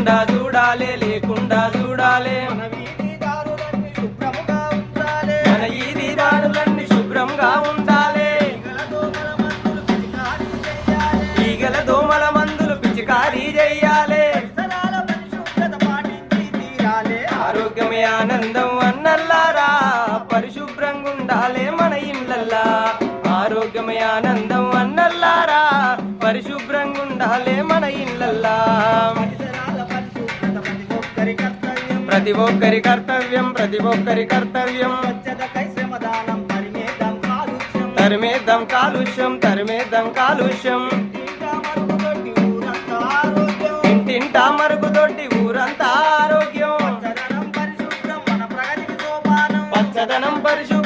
లేకుండా చూడాలే లేకుండా చూడాలే మన వీధిదారులన్నీ శుభ్రముగా ఉండాలి మన ఈది దారులన్నీ శుభ్రంగా ఉండాలి ఈగల దోమల మందులు పిచికారీ చెయ్యాలి పరిసరాల పరిశుభ్రత పాటించి తీరాలి ఆరోగ్యమే ఆనందం అన్నల్లారా పరిశుభ్రంగా ఉండాలి మన ఇళ్ళల్లా ఆరోగ్యమే ఆనందం అన్నల్లారా పరిశుభ్రంగా ఉండాలి మన ఇళ్ళల్లా పరిసరాల పరిశుభ్రత ప్రతి ఒక్కరి కర్తవ్యం ప్రతి ఒక్కరి కర్తవ్యం స్వచ్ఛతకై శ్రమదానం పరిమేదం కాలుష్యం తరిమేద్దాం కాలుష్యం తరిమేద్దాం కాలుష్యం ఇంటింటా మరుగుదొడ్డి ఊరంతా ఆరోగ్యం ఇంటింటా మరుగుదొడ్డి ఊరంతా ఆరోగ్యం పచ్చదనం పరిశుభ్రం మన ప్రగతికి సోపానం పచ్చదనం పరిశుభ్రం